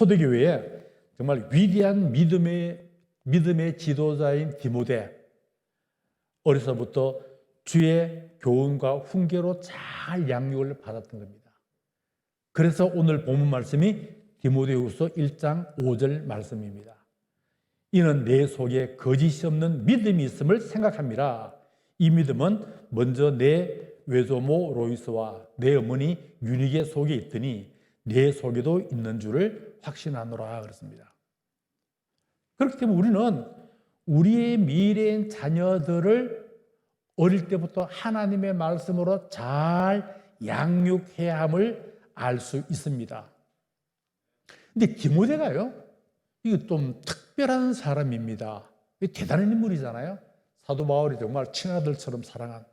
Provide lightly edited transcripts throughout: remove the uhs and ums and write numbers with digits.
초대교회에 정말 위대한 믿음의 지도자인 디모데, 어려서부터 주의 교훈과 훈계로 잘 양육을 받았던 겁니다. 그래서 오늘 본문 말씀이 디모데후서 1장 5절 말씀입니다. 이는 내 속에 거짓이 없는 믿음이 있음을 생각합니다. 이 믿음은 먼저 내 외조모 로이스와 내 어머니 유니게 속에 있더니 내 속에도 있는 줄을 확신하노라 그랬습니다. 그렇기 때문에 우리는 우리의 미래인 자녀들을 어릴 때부터 하나님의 말씀으로 잘 양육해야 함을 알 수 있습니다. 근데 디모데가요, 이거 좀 특별한 사람입니다. 대단한 인물이잖아요. 사도 바울이 정말 친아들처럼 사랑한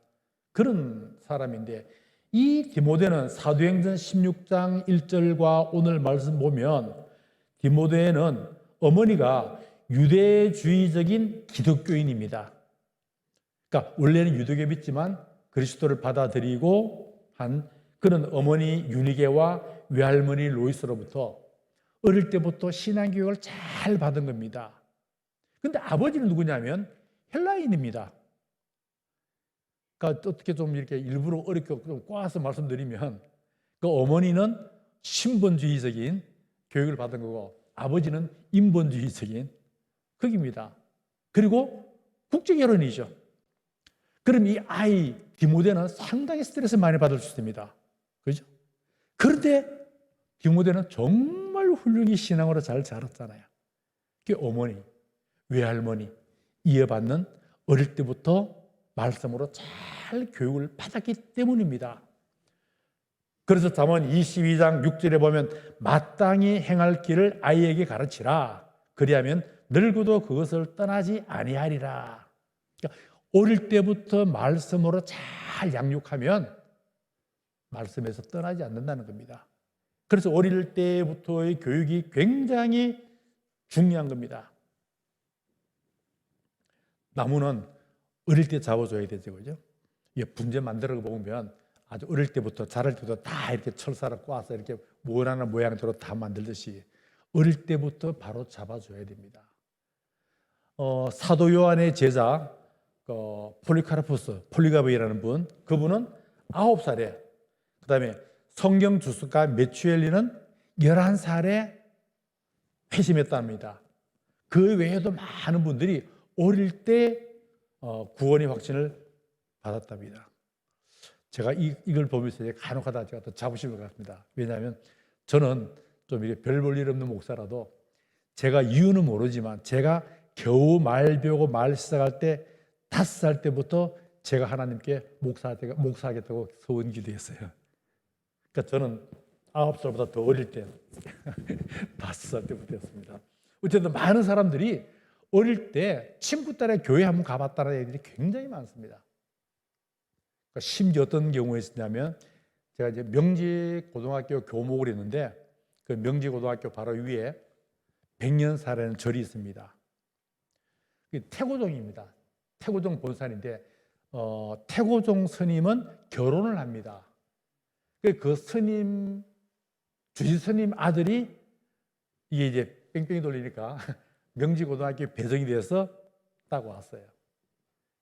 그런 사람인데, 이 디모데는 사도행전 16장 1절과 오늘 말씀 보면 디모데는 어머니가 유대주의적인 기독교인입니다. 그러니까 원래는 유대교 믿지만 그리스도를 받아들이고 한 그런 어머니 유니게와 외할머니 로이스로부터 어릴 때부터 신앙교육을 잘 받은 겁니다. 그런데 아버지는 누구냐면 헬라인입니다. 그러니까 어떻게 좀 이렇게 일부러 어렵게 좀 꼬아서 말씀드리면, 그 어머니는 신본주의적인 교육을 받은 거고 아버지는 인본주의적인 극입니다. 그리고 국제결혼이죠. 그럼 이 아이 디모데는 상당히 스트레스 많이 받을 수 있습니다. 그죠? 그런데 디모데는 정말 훌륭히 신앙으로 잘 자랐잖아요. 그게 어머니, 외할머니 이어받는 어릴 때부터 말씀으로 잘 교육을 받았기 때문입니다. 그래서 잠언 22장 6절에 보면 마땅히 행할 길을 아이에게 가르치라. 그리하면 늙어도 그것을 떠나지 아니하리라. 그러니까 어릴 때부터 말씀으로 잘 양육하면 말씀에서 떠나지 않는다는 겁니다. 그래서 어릴 때부터의 교육이 굉장히 중요한 겁니다. 나무는 어릴 때 잡아줘야 되죠, 그죠? 분재 만들어 보면 아주 어릴 때부터 자랄 때부터 다 이렇게 철사를 꽈서 이렇게 원하는 모양대로 다 만들듯이 어릴 때부터 바로 잡아줘야 됩니다. 사도 요한의 제자 폴리카르푸스, 폴리가브이라는 분, 그분은 9살에, 그 다음에 성경 주석가 메추엘리는 11살에 회심했답니다. 그 외에도 많은 분들이 어릴 때 구원의 확신을 받았답니다. 제가 이걸 보면서 간혹하다 제가 또 자부심을 갖습니다. 왜냐하면 저는 좀 이렇게 별 볼 일 없는 목사라도 제가 이유는 모르지만 제가 겨우 말 배우고 말 시작할 때 5살 때부터 제가 하나님께 목사하겠다고 소원 기도했어요. 그러니까 저는 9살보다 더 어릴 때 5살 때부터 했습니다. 어쨌든 많은 사람들이 어릴 때 친구 딸의 교회 한번 가봤다는 애들이 굉장히 많습니다. 그러니까 심지어 어떤 경우가 있었냐면, 제가 이제 명지고등학교 교목을 했는데 그 명지고등학교 바로 위에 백년사라는 절이 있습니다. 태고종입니다. 태고종 본산인데 태고종 스님은 결혼을 합니다. 그 스님, 주지 스님 아들이 이게 이제 뺑뺑이 돌리니까 명지고등학교에 배정이 돼서 따고 왔어요.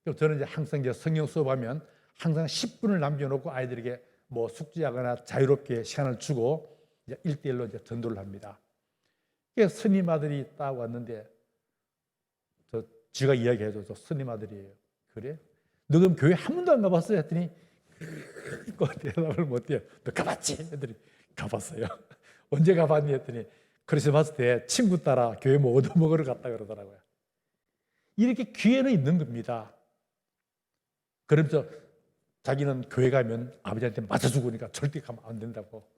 그래서 저는 이제 항상 이제 성경 수업하면 항상 10분을 남겨놓고 아이들에게 뭐 숙제하거나 자유롭게 시간을 주고 이제 1대1로 이제 전도를 합니다. 그래서 스님 아들이 따고 왔는데 지가 이야기해줘서 스님 아들이에요. 그래? 너 그럼 교회 한 번도 안 가봤어요? 했더니 대답을 못해요. 너 가봤지? 했더니 가봤어요. 언제 가봤니? 했더니 크리스마스 때 친구 따라 교회 뭐 얻어먹으러 갔다 그러더라고요. 이렇게 기회는 있는 겁니다. 그러면서 자기는 교회 가면 아버지한테 맞아 죽으니까 절대 가면 안 된다고.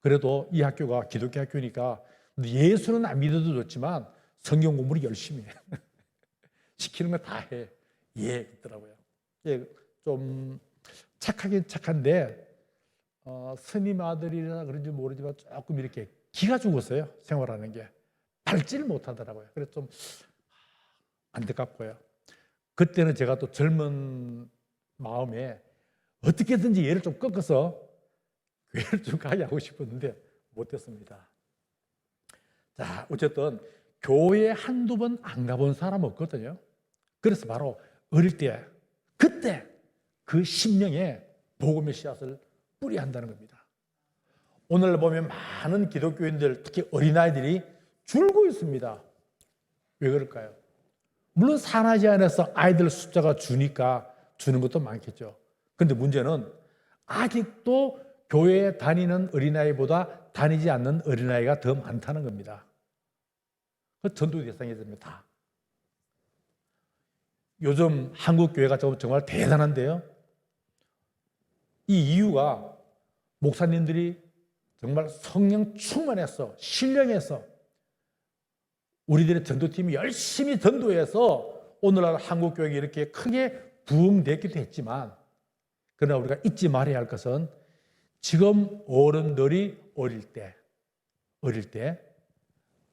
그래도 이 학교가 기독교 학교니까 예수는 안 믿어도 좋지만 성경 공부를 열심히 해. 시키는 거 다 해. 예, 그러더라고요. 예, 좀 착하긴 착한데 스님 아들이라 그런지 모르지만 조금 이렇게 기가 죽었어요. 생활하는 게. 밟지를 못하더라고요. 그래서 좀 안타깝고요. 그때는 제가 또 젊은 마음에 어떻게든지 얘를 좀 꺾어서 교회를 좀 가게 하고 싶었는데 못했습니다. 자, 어쨌든 교회 한두 번 안 가본 사람 없거든요. 그래서 바로 어릴 때 그때 그 심령에 복음의 씨앗을 뿌려야 한다는 겁니다. 오늘 보면 많은 기독교인들, 특히 어린아이들이 줄고 있습니다. 왜 그럴까요? 물론 산하지 안에서 아이들 숫자가 주니까 주는 것도 많겠죠. 그런데 문제는 아직도 교회에 다니는 어린아이보다 다니지 않는 어린아이가 더 많다는 겁니다. 그 전도 대상이 됩니다. 요즘 한국 교회가 정말 대단한데요. 이 이유가 목사님들이 정말 성령 충만해서 신령해서 우리들의 전도팀이 열심히 전도해서 오늘날 한국 교회가 이렇게 크게 부흥되기도 했지만, 그러나 우리가 잊지 말아야 할 것은 지금 어른들이 어릴 때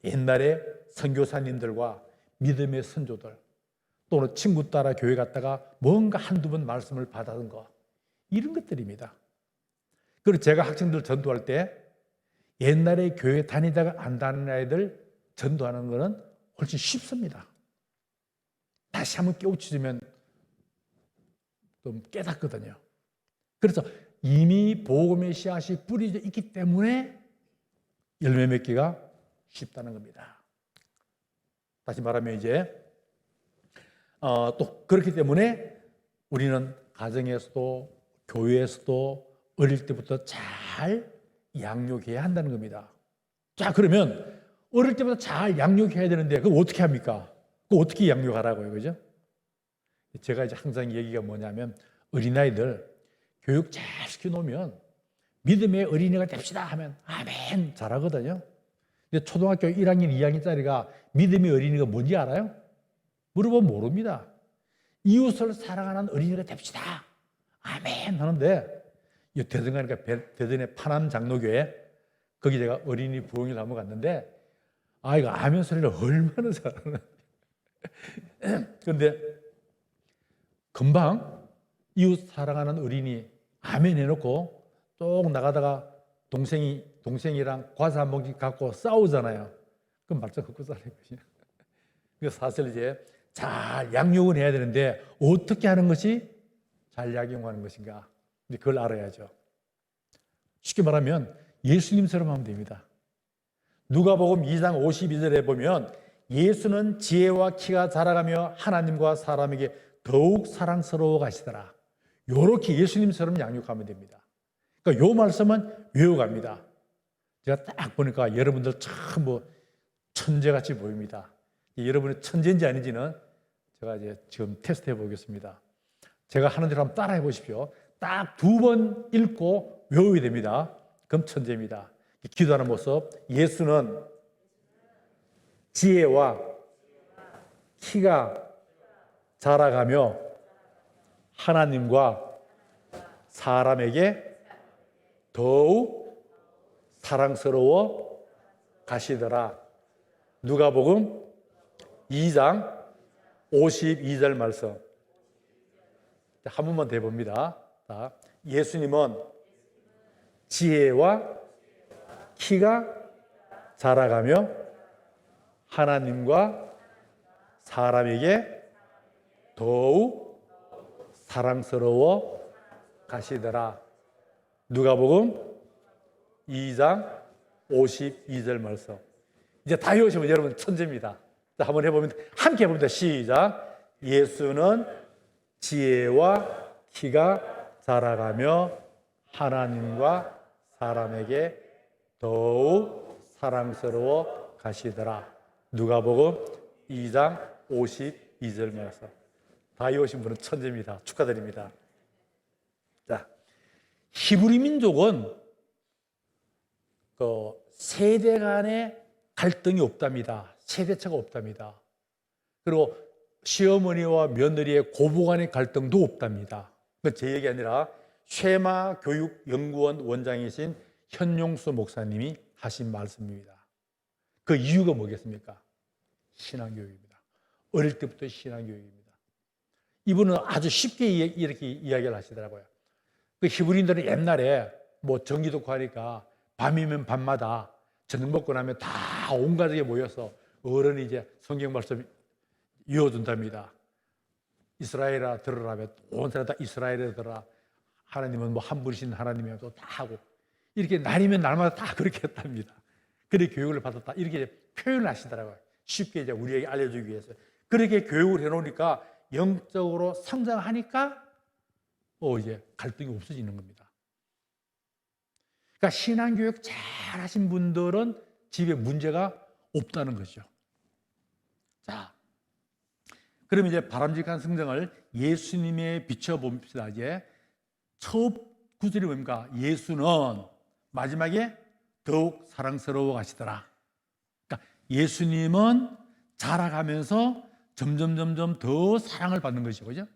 옛날에 선교사님들과 믿음의 선조들 또는 친구 따라 교회 갔다가 뭔가 한두 번 말씀을 받았던 것, 이런 것들입니다. 그리고 제가 학생들 전도할 때 옛날에 교회 다니다가 안 다니는 아이들 전도하는 것은 훨씬 쉽습니다. 다시 한번 깨우치면 좀 깨닫거든요. 그래서 이미 복음의 씨앗이 뿌려져 있기 때문에 열매 맺기가 쉽다는 겁니다. 다시 말하면 이제 또 그렇기 때문에 우리는 가정에서도 교회에서도 어릴 때부터 잘 양육해야 한다는 겁니다. 자, 그러면 어릴 때부터 잘 양육해야 되는데 그럼 어떻게 합니까? 그거 어떻게 양육하라고요, 그죠? 제가 이제 항상 얘기가 뭐냐면 어린아이들 교육 잘 시켜놓으면 믿음의 어린이가 됩시다 하면 아멘 잘하거든요. 근데 초등학교 1학년, 2학년짜리가 믿음의 어린이가 뭔지 알아요? 물어보면 모릅니다. 이웃을 사랑하는 어린이가 됩시다 아멘 하는데, 대전가니까 대전의 파남 장로교회 거기 제가 어린이 부흥회를 한번 갔는데 아이가 아멘 소리를 얼마나 잘하는. 그런데 금방 이웃 사랑하는 어린이 아멘 해놓고 쭉 나가다가 동생이랑 과자 한 봉지 갖고 싸우잖아요. 그럼 말짱 헛고 살는 거죠. 그래서 사실 이제 잘 양육을 해야 되는데 어떻게 하는 것이 잘 양육하는 것인가? 그걸 알아야죠. 쉽게 말하면 예수님처럼 하면 됩니다. 누가복음 2장 52절에 보면 예수는 지혜와 키가 자라가며 하나님과 사람에게 더욱 사랑스러워 가시더라. 이렇게 예수님처럼 양육하면 됩니다. 그러니까 이 말씀은 외워갑니다. 제가 딱 보니까 여러분들 참 천재같이 보입니다. 여러분이 천재인지 아닌지는 제가 이제 지금 테스트해 보겠습니다. 제가 하는 대로 한번 따라해 보십시오. 딱 2번 읽고 외워야 됩니다. 그럼 천재입니다. 기도하는 모습. 예수는 지혜와 키가 자라가며 하나님과 사람에게 더욱 사랑스러워 가시더라. 누가복음 2장 52절 말씀. 한 번만 더 봅니다. 예수님은 지혜와 키가 자라가며 하나님과 사람에게 더욱 사랑스러워 가시더라. 누가복음 2장 52절 말씀. 이제 다 외우시면 여러분 천재입니다. 자, 한번 해보면 함께 해봅니다. 시작. 예수는 지혜와 키가 자라가며 하나님과 사람에게 더욱 사랑스러워 가시더라. 누가복음 2장 52절 말씀. 다 외우신 분은 천재입니다. 축하드립니다. 자, 히브리 민족은 세대 간의 갈등이 없답니다. 세대차가 없답니다. 그리고 시어머니와 며느리의 고부 간의 갈등도 없답니다. 제 얘기 아니라 쉐마교육연구원 원장이신 현용수 목사님이 하신 말씀입니다. 그 이유가 뭐겠습니까? 신앙교육입니다. 어릴 때부터 신앙교육입니다. 이분은 아주 쉽게 이렇게 이야기를 하시더라고요. 그 히브리인들은 옛날에 전기도 구하니까 밤이면 밤마다 저녁 먹고 나면 다 온 가족이 모여서 어른이 이제 성경 말씀 이어준답니다. 이스라엘아 들으라. 온 사람 다 이스라엘에 들으라. 하나님은 뭐 한 분이신 하나님이어도 다 하고 이렇게 날이면 날마다 다 그렇게 했답니다. 그렇게 교육을 받았다. 이렇게 표현을 하시더라고요. 쉽게 이제 우리에게 알려주기 위해서. 그렇게 교육을 해놓으니까 영적으로 성장하니까 이제 갈등이 없어지는 겁니다. 그러니까 신앙교육 잘 하신 분들은 집에 문제가 없다는 거죠. 자, 그럼 이제 바람직한 성장을 예수님에 비춰봅시다. 이제 첫 구절이 뭡니까? 예수는 마지막에 더욱 사랑스러워 가시더라. 그러니까 예수님은 자라가면서 점점 더 사랑을 받는 것이죠. 그죠?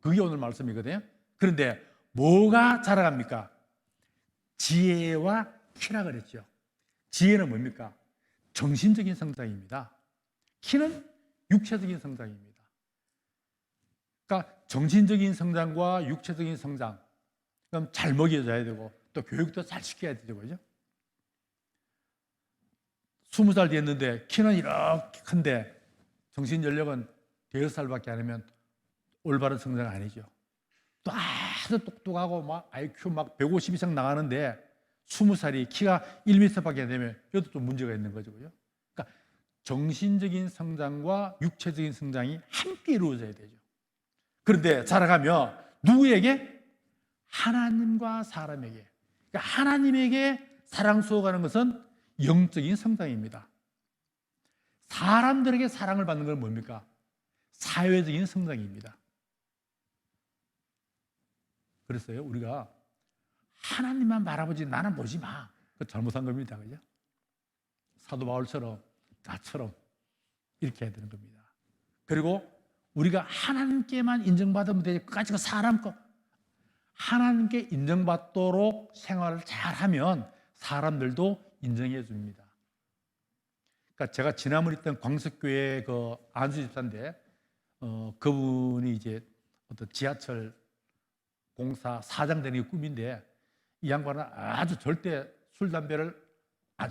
그게 오늘 말씀이거든요. 그런데 뭐가 자라갑니까? 지혜와 키라 그랬죠. 지혜는 뭡니까? 정신적인 성장입니다. 키는 육체적인 성장입니다. 그러니까 정신적인 성장과 육체적인 성장, 그럼 잘 먹여줘야 되고 또 교육도 잘 시켜야 되죠. 그죠? 20살 됐는데 키는 이렇게 큰데 정신 연령은 5살밖에 안 하면 올바른 성장 아니죠. 또 아주 똑똑하고 막 IQ 막 150 이상 나가는데 20살이 키가 1m밖에 안 되면 이것도 좀 문제가 있는 거죠. 그죠? 그러니까 정신적인 성장과 육체적인 성장이 함께 이루어져야 되죠. 그런데 자라가면 누구에게? 하나님과 사람에게. 그러니까 하나님에게 사랑스러워가는 것은 영적인 성장입니다. 사람들에게 사랑을 받는 건 뭡니까? 사회적인 성장입니다. 그랬어요. 우리가 하나님만 바라보지 나는 보지 마. 그 잘못한 겁니다. 그죠? 사도 바울처럼 나처럼 이렇게 해야 되는 겁니다. 그리고 우리가 하나님께만 인정받으면 되지. 끝까지 그 사람 거 하나님께 인정받도록 생활을 잘하면 사람들도 인정해 줍니다. 그러니까 제가 지난번에 있던 광석교회 그 안수 집사인데 그분이 이제 어떤 지하철 공사 사장 되는 게 꿈인데 이 양반은 아주 절대 술 담배를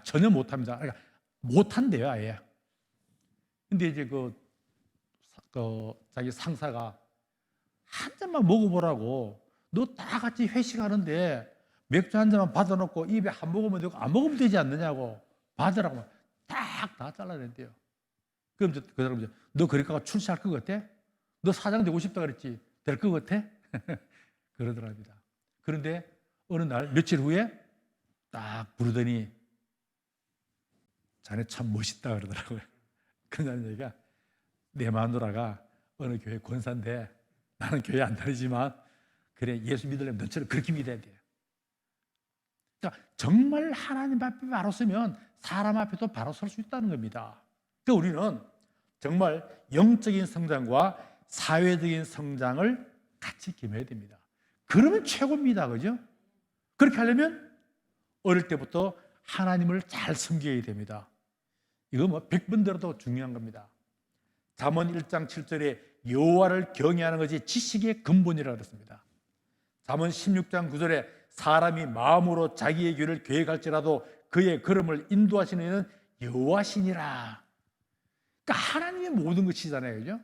전혀 못합니다. 그러니까 못한대요, 아예. 근데 이제 자기 상사가 한 잔만 먹어보라고. 너 다 같이 회식하는데 맥주 한 잔만 받아놓고 입에 한 모금만 되고 안 먹으면 되지 않느냐고 받으라고 딱 다 잘라낸대요. 그럼 그 사람이 너 그러니까 출세할 것 같아? 너 사장 되고 싶다 그랬지? 될 것 같아? 그러더랍니다. 그런데 어느 날 며칠 후에 딱 부르더니 자네 참 멋있다 그러더라고요. 그런 얘기가 내 마누라가 어느 교회 권사인데 나는 교회 안 다니지만 그래 예수 믿으려면 너처럼 그렇게 믿어야 돼요. 그러니까 정말 하나님 앞에 바로 서면 사람 앞에도 바로 설 수 있다는 겁니다. 그러니까 우리는 정말 영적인 성장과 사회적인 성장을 같이 겸해야 됩니다. 그러면 최고입니다. 그죠? 그렇게 하려면 어릴 때부터 하나님을 잘 섬겨야 됩니다. 이거 뭐 100번 들어도 중요한 겁니다. 잠언 1장 7절에 여호와를 경외하는 것이 지식의 근본이라고 그랬습니다. 잠언 16장 9절에 사람이 마음으로 자기의 길을 계획할지라도 그의 걸음을 인도하시는 이는 여호와시니라. 그러니까 하나님의 모든 것이잖아요. 그죠?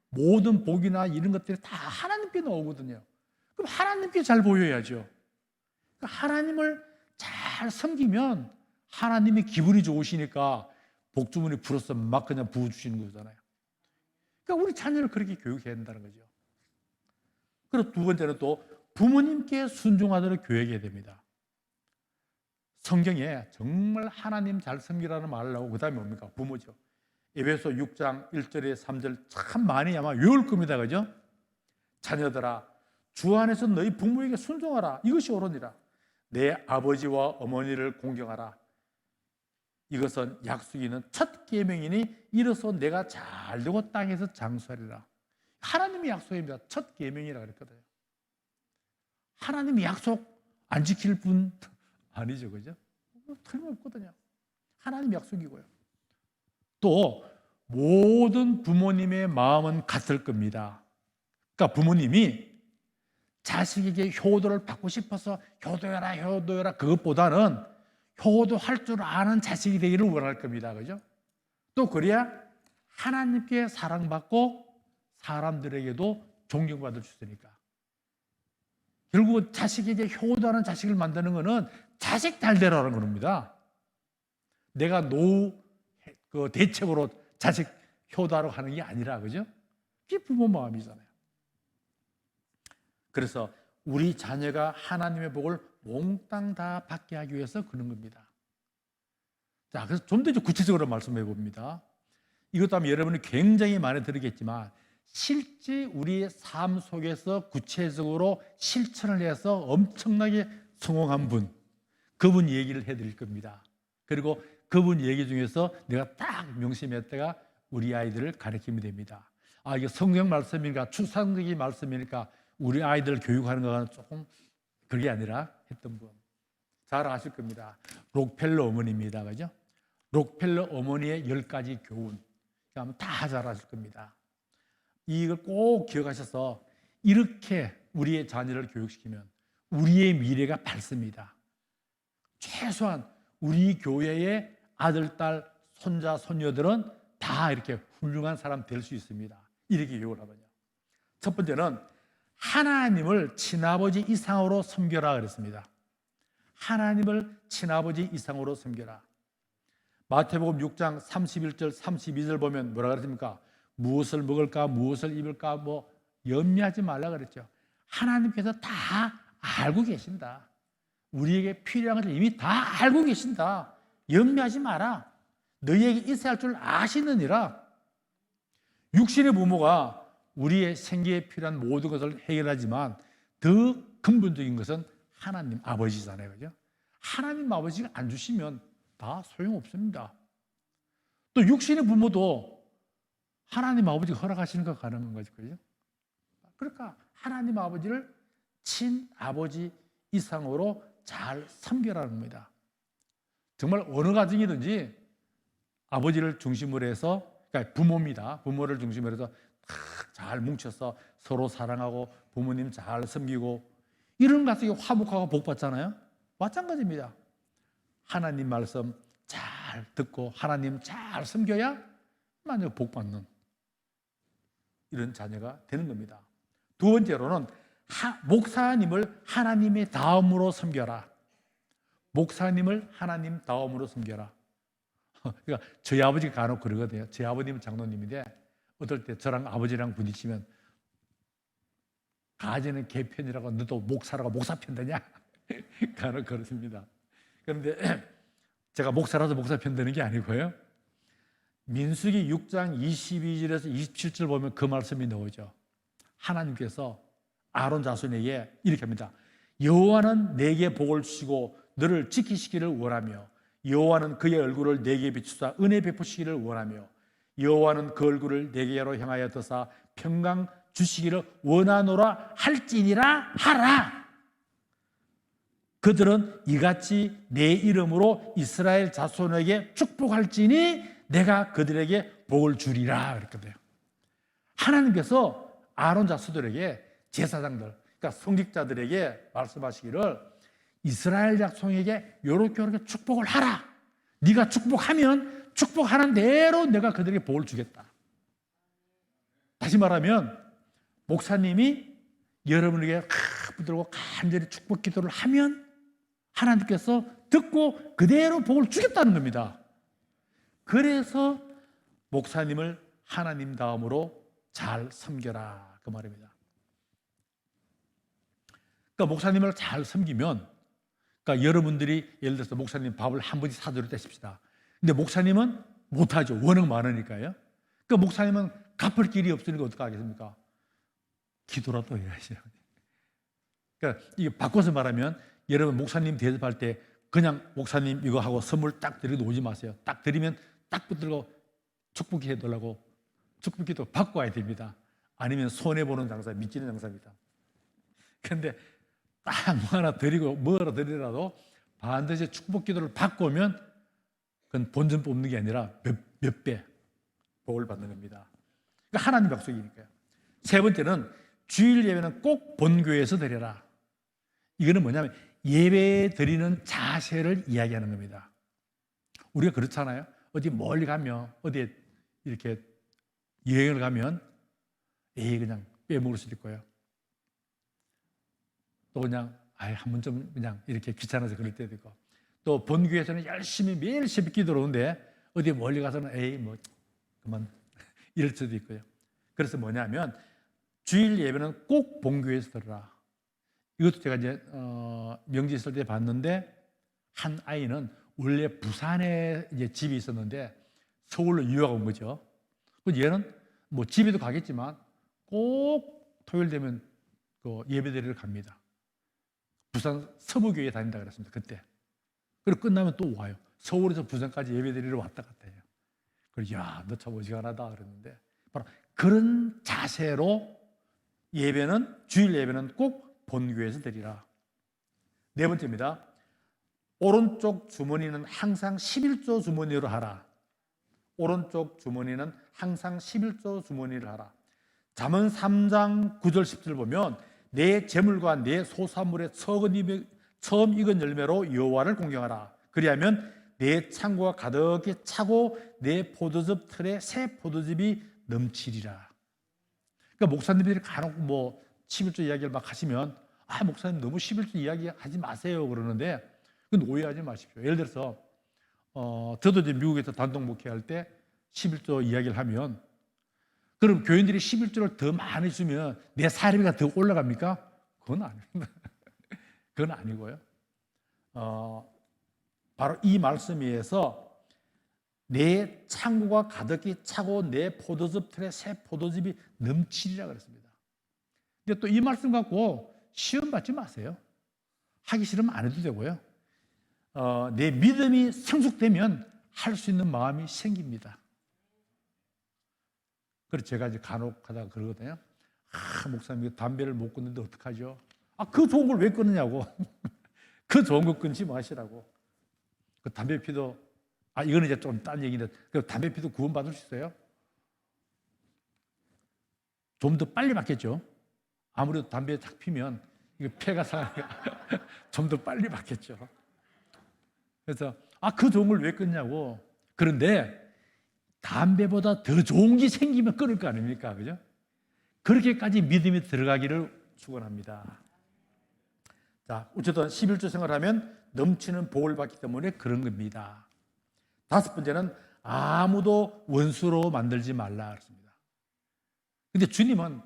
모든 복이나 이런 것들이 다 하나님께 나오거든요. 그럼 하나님께 잘 보여야죠. 그러니까 하나님을 잘 섬기면 하나님이 기분이 좋으시니까 복주머니 불어서 막 그냥 부어주시는 거잖아요. 그러니까 우리 자녀를 그렇게 교육해야 된다는 거죠. 그리고 두 번째는 또 부모님께 순종하도록 교육해야 됩니다. 성경에 정말 하나님 잘 섬기라는 말을 하고 그 다음에 뭡니까? 부모죠. 에베소 6장 1절에 3절 참 많이 아마 외울 겁니다. 그죠? 자녀들아 주 안에서 너희 부모에게 순종하라. 이것이 옳으니라. 내 아버지와 어머니를 공경하라. 이것은 약속이 있는 첫 계명이니 이로써 내가 잘되고 땅에서 장수하리라. 하나님의 약속입니다. 첫 계명이라 그랬거든요. 하나님의 약속 안 지킬 분 아니죠. 그죠? 틀림없거든요. 하나님 약속이고요. 또 모든 부모님의 마음은 같을 겁니다. 그러니까 부모님이 자식에게 효도를 받고 싶어서 효도해라 그것보다는 효도할 줄 아는 자식이 되기를 원할 겁니다. 그죠? 또 그래야 하나님께 사랑받고 사람들에게도 존경받을 수 있으니까. 결국은 자식에게 효도하는 자식을 만드는 것은 자식 달대라는 겁니다. 내가 노후 대책으로 자식 효도하러 하는 게 아니라, 그죠? 그게 부모 마음이잖아요. 그래서 우리 자녀가 하나님의 복을 몽땅 다 받게 하기 위해서 그런 겁니다. 자, 그래서 좀 더 구체적으로 말씀해 봅니다. 이것도 아마 여러분이 굉장히 많이 들었겠지만 실제 우리의 삶 속에서 구체적으로 실천을 해서 엄청나게 성공한 분, 그분 얘기를 해드릴 겁니다. 그리고 그분 얘기 중에서 내가 딱 명심했다가 우리 아이들을 가르치면 됩니다. 아, 이게 성경 말씀이니까 추상적인 말씀이니까 우리 아이들 교육하는 거는 조금 그게 아니라 했던 분. 잘 아실 겁니다. 록펠러 어머니입니다. 그죠? 록펠러 어머니의 10가지 교훈. 다 잘 아실 겁니다. 이걸 꼭 기억하셔서 이렇게 우리의 자녀를 교육시키면 우리의 미래가 밝습니다. 최소한 우리 교회의 아들, 딸, 손자, 손녀들은 다 이렇게 훌륭한 사람 될 수 있습니다. 이렇게 교육을 하면요. 첫 번째는 하나님을 친아버지 이상으로 섬겨라 그랬습니다. 하나님을 친아버지 이상으로 섬겨라. 마태복음 6장 31절 32절 보면 뭐라 그랬습니까? 무엇을 먹을까 무엇을 입을까 뭐 염려하지 말라 그랬죠. 하나님께서 다 알고 계신다. 우리에게 필요한 것을 이미 다 알고 계신다. 염려하지 마라. 너희에게 있어야 할 줄 아시느니라. 육신의 부모가 우리의 생계에 필요한 모든 것을 해결하지만 더 근본적인 것은 하나님 아버지잖아요. 그죠? 하나님 아버지가 안 주시면 다 소용없습니다. 또 육신의 부모도 하나님 아버지가 허락하시는 거 가능한 거죠. 그죠? 그러니까 하나님 아버지를 친아버지 이상으로 잘 섬겨라는 겁니다. 정말 어느 가정이든지 아버지를 중심으로 해서, 그러니까 부모입니다. 부모를 중심으로 해서 잘 뭉쳐서 서로 사랑하고 부모님 잘 섬기고 이런 가정이 화목하고 복 받잖아요. 마찬가지입니다. 하나님 말씀 잘 듣고 하나님 잘 섬겨야 만약 복 받는 이런 자녀가 되는 겁니다. 두 번째로는 목사님을 하나님의 다음으로 섬겨라. 목사님을 하나님 다음으로 섬겨라. 그러니까 저희 아버지가 간혹 그러거든요. 저희 아버님은 장로님인데 어떨 때 저랑 아버지랑 부딪히면 가지는 개 편이라고 너도 목사라고 목사 편드냐? 간혹 그렇습니다. 그런데 제가 목사라서 목사 편드는 게 아니고요. 민수기 6장 22절에서 27절 보면 그 말씀이 나오죠. 하나님께서 아론 자손에게 이렇게 합니다. 여호와는 내게 복을 주시고 너를 지키시기를 원하며 여호와는 그의 얼굴을 내게 비추사 은혜 베푸시기를 원하며 여호와는 그 얼굴을 내게로 향하여 드사 평강 주시기를 원하노라 할지니라 하라. 그들은 이같이 내 이름으로 이스라엘 자손에게 축복할지니 내가 그들에게 복을 주리라 그랬거든요. 하나님께서 아론 자손들에게 제사장들, 그러니까 성직자들에게 말씀하시기를 이스라엘 자손에게 요렇게 축복을 하라. 네가 축복하면 축복하는 대로 내가 그들에게 복을 주겠다. 다시 말하면 목사님이 여러분에게 붙들고 간절히 축복 기도를 하면 하나님께서 듣고 그대로 복을 주겠다는 겁니다. 그래서 목사님을 하나님 다음으로 잘 섬겨라 그 말입니다. 그러니까 목사님을 잘 섬기면, 그러니까 여러분들이 예를 들어서 목사님 밥을 한 번씩 사드렸다 싶시다. 근데 목사님은 못하죠. 워낙 많으니까요. 그러니까 목사님은 갚을 길이 없으니까 어떡하겠습니까? 기도라도 해야죠. 그러니까 이게 바꿔서 말하면 여러분 목사님 대접할 때 그냥 목사님 이거 하고 선물 딱 드리고 오지 마세요. 딱 드리면 딱 붙들고 축복기 해달라고 축복기도 받고 와야 됩니다. 아니면 손해보는 장사, 미치는 장사입니다. 그런데 딱 뭐 하나 드리고 뭐 하나 드리더라도 반드시 축복기도를 받고 오면 그건 본전 뽑는 게 아니라 몇 배 복을 받는 겁니다. 그러니까 하나님 약속이니까요. 세 번째는 주일 예배는 꼭 본교회에서 드려라. 이거는 뭐냐면 예배 드리는 자세를 이야기하는 겁니다. 우리가 그렇잖아요. 어디 멀리 가면, 어디에 이렇게 여행을 가면 그냥 빼먹을 수도 있고요. 또 그냥 한 번 좀 그냥 이렇게 귀찮아서 그럴 때도 있고, 또 본교에서는 열심히 매일 새벽 기도로 오는데 어디 멀리 가서는 뭐 그만 이럴 수도 있고요. 그래서 뭐냐면 주일 예배는 꼭 본교에서 들으라. 이것도 제가 이제 명지 있을 때 봤는데, 한 아이는 원래 부산에 이제 집이 있었는데 서울로 유학 온 거죠. 얘는 뭐 집에도 가겠지만 꼭 토요일 되면 그 예배드리러 갑니다. 부산 서부교회에 다닌다 그랬습니다, 그때. 그리고 끝나면 또 와요. 서울에서 부산까지 예배드리러 왔다 갔다 해요. 그래서 너 참 어지간하다 그랬는데, 바로 그런 자세로 주일 예배는 꼭 본교에서 드리라. 네 번째입니다. 오른쪽 주머니는 항상 11조 주머니로 하라. 오른쪽 주머니는 항상 11조 주머니를 하라. 잠언 3장 9절 10절 보면 내 재물과 내 소산물의 처음 익은 열매로 여호와를 공경하라. 그리하면 내 창고가 가득히 차고 내 포도즙 틀에 새 포도즙이 넘치리라. 그러니까 목사님들이 간혹 뭐 11조 이야기를 막 하시면 목사님 너무 11조 이야기 하지 마세요 그러는데, 그건 오해하지 마십시오. 예를 들어서 저도 이제 미국에서 단독 목회할 때 11조 이야기를 하면, 그럼 교인들이 11조를 더 많이 주면 내 사례비가 더 올라갑니까? 그건 아닙니다. 그건 아니고요. 바로 이 말씀에 의해서 내 창고가 가득히 차고 내 포도즙 틀에 새 포도즙이 넘치리라 그랬습니다. 근데 또 이 말씀 갖고 시험 받지 마세요. 하기 싫으면 안 해도 되고요. 내 믿음이 성숙되면 할 수 있는 마음이 생깁니다. 그래서 제가 이제 간혹 하다가 그러거든요. 목사님 담배를 못 끊는데 어떡하죠? 그 좋은 걸 왜 끊느냐고. 그 좋은 거 끊지 마시라고. 그 담배 피도, 이거는 이제 좀 딴 얘기인데, 그 담배 피도 구원받을 수 있어요? 좀 더 빨리 받겠죠. 아무래도 담배 탁 피면 이거 폐가 상하니까 좀 더 빨리 받겠죠. 그래서 그 좋은 걸 왜 끊냐고. 그런데 담배보다 더 좋은 게 생기면 끊을 거 아닙니까? 그죠? 그렇게까지 믿음이 들어가기를 축원합니다. 자, 어쨌든 11조 생활하면 넘치는 복을 받기 때문에 그런 겁니다. 다섯 번째는 아무도 원수로 만들지 말라 그랬습니다. 근데 주님은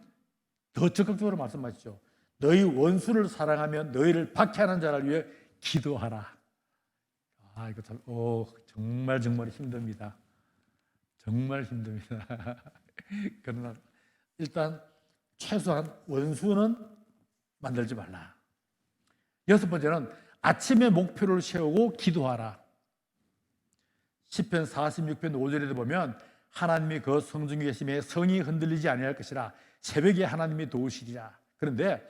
더 적극적으로 말씀하시죠. 너희 원수를 사랑하며 너희를 박해하는 자를 위해 기도하라. 이거 참, 정말 힘듭니다. 정말 힘듭니다. 그러나 일단 최소한 원수는 만들지 말라. 여섯 번째는 아침에 목표를 세우고 기도하라. 시편 46편 5절에도 보면 하나님이 그 성중에 계심에 성이 흔들리지 아니할 것이라. 새벽에 하나님이 도우시리라. 그런데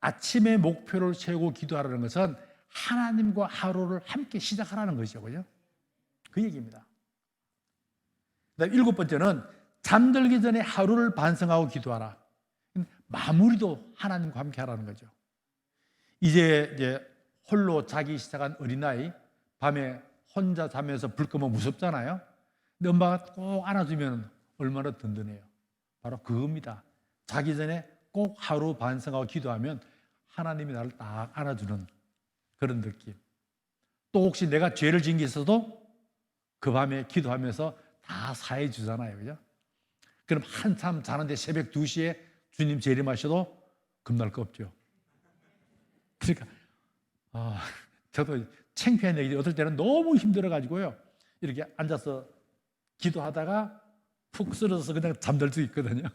아침에 목표를 세우고 기도하라는 것은 하나님과 하루를 함께 시작하라는 것이죠. 그죠? 그 얘기입니다. 그다음 일곱 번째는 잠들기 전에 하루를 반성하고 기도하라. 마무리도 하나님과 함께 하라는 거죠. 이제 홀로 자기 시작한 어린아이, 밤에 혼자 자면서 불 끄면 무섭잖아요. 근데 엄마가 꼭 안아주면 얼마나 든든해요. 바로 그겁니다. 자기 전에 꼭 하루 반성하고 기도하면 하나님이 나를 딱 안아주는 그런 느낌. 또 혹시 내가 죄를 지은 게 있어도 그 밤에 기도하면서 다 사해 주잖아요. 그죠? 그럼 한참 자는데 새벽 2시에 주님 재림하셔도 겁날 거 없죠. 그러니까 저도 창피한 얘기지, 어떨 때는 너무 힘들어가지고요, 이렇게 앉아서 기도하다가 푹 쓰러져서 그냥 잠들 수 있거든요.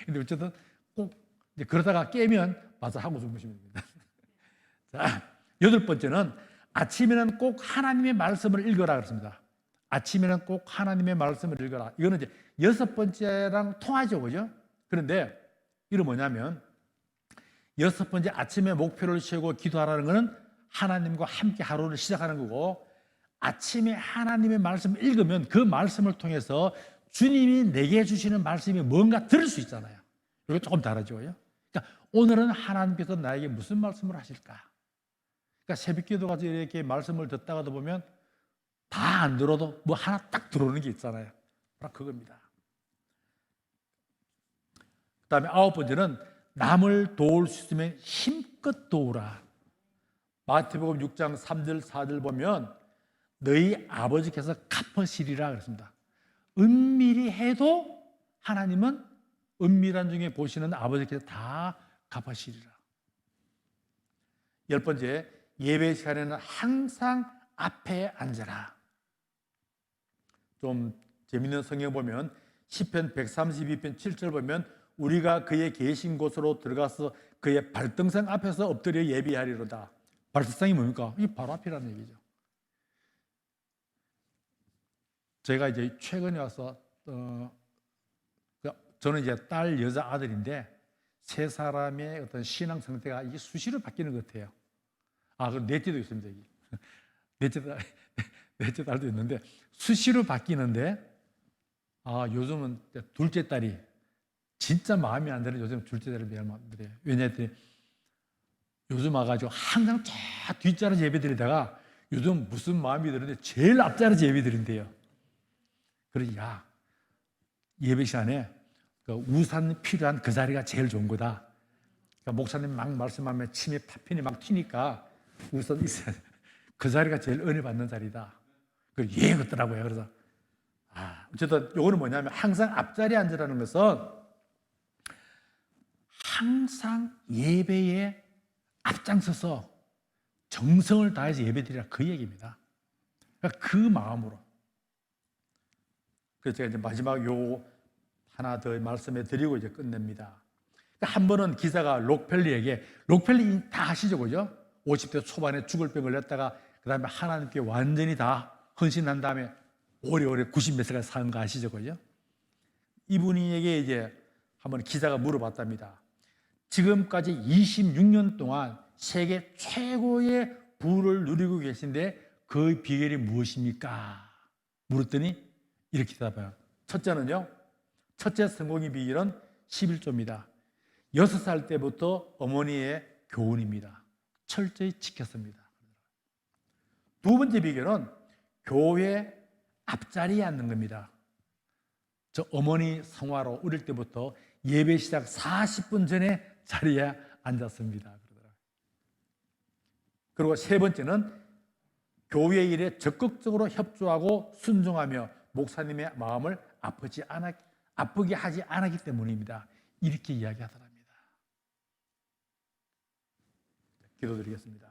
근데 어쨌든 꼭 이제 그러다가 깨면 맞아 하고 주무시면 됩니다. 자, 여덟 번째는 아침에는 꼭 하나님의 말씀을 읽어라 그랬습니다. 아침에는 꼭 하나님의 말씀을 읽어라. 이거는 이제 여섯 번째랑 통하죠, 그죠? 그런데 이건 뭐냐면, 여섯 번째 아침에 목표를 세우고 기도하라는 것은 하나님과 함께 하루를 시작하는 거고, 아침에 하나님의 말씀을 읽으면 그 말씀을 통해서 주님이 내게 주시는 말씀이 뭔가 들을 수 있잖아요. 이거 조금 다르죠. 그러니까 오늘은 하나님께서 나에게 무슨 말씀을 하실까? 그러니까 새벽기도 가서 이렇게 말씀을 듣다가도 보면 다 안 들어도 뭐 하나 딱 들어오는 게 있잖아요. 바로 그겁니다. 그 다음에 9번째는 남을 도울 수 있으면 힘껏 도우라. 마태복음 6장 3절 4절 보면 너희 아버지께서 갚으시리라 그랬습니다. 은밀히 해도 하나님은 은밀한 중에 보시는 아버지께서 다 갚으시리라. 10번째, 예배 시간에는 항상 앞에 앉아라. 좀 재밌는 성경 보면 시편 132편 7절 보면 우리가 그의 계신 곳으로 들어가서 그의 발등상 앞에서 엎드려 예배하리로다. 발등상이 뭡니까? 이 바로 앞이라는 얘기죠. 제가 이제 최근에 와서 저는 이제 딸 여자 아들인데 세 사람의 어떤 신앙 상태가 이게 수시로 바뀌는 것 같아요. 그럼 넷째도 있습니다. 여기. 넷째 딸도 있는데 수시로 바뀌는데 요즘은 둘째 딸이 진짜 마음에 안 드는 요즘 둘째 딸을 미안합니다. 왜냐하면 요즘 와가지고 항상 저 뒷자리에서 예배 드리다가 요즘 무슨 마음이 드는데 제일 앞자리에서 예배 드린대요. 그러지 예배 시간에 그 우산 필요한 그 자리가 제일 좋은 거다. 그러니까 목사님 막 말씀하면 침에 파편이 막 튀니까 우선 있어야 돼. 그 자리가 제일 은혜 받는 자리다. 그걸 그러더라고요. 그래서 어쨌든 요거는 뭐냐면 항상 앞자리에 앉으라는 것은 항상 예배에 앞장서서 정성을 다해서 예배드리라 그 얘기입니다. 그러니까 그 마음으로. 그래서 제가 이제 마지막 요 하나 더 말씀해 드리고 이제 끝냅니다. 그러니까 한 번은 기자가 록펠리에게 록펠리 다 아시죠, 그죠? 50대 초반에 죽을 병을 냈다가 그 다음에 하나님께 완전히 다 헌신한 다음에 오래오래 90몇 세까지 사는 거 아시죠, 그죠? 이분에게 이제 한번 기자가 물어봤답니다. 지금까지 26년 동안 세계 최고의 부를 누리고 계신데 그 비결이 무엇입니까? 물었더니 이렇게 대답해요. 첫째 성공의 비결은 11조입니다. 6살 때부터 어머니의 교훈입니다. 철저히 지켰습니다. 두 번째 비결은 교회 앞자리에 앉는 겁니다. 저 어머니 성화로 어릴 때부터 예배 시작 40분 전에 자리에 앉았습니다. 그리고 세 번째는 교회 일에 적극적으로 협조하고 순종하며 목사님의 마음을 아프게 하지 않았기 때문입니다. 이렇게 이야기하더랍니다. 기도드리겠습니다.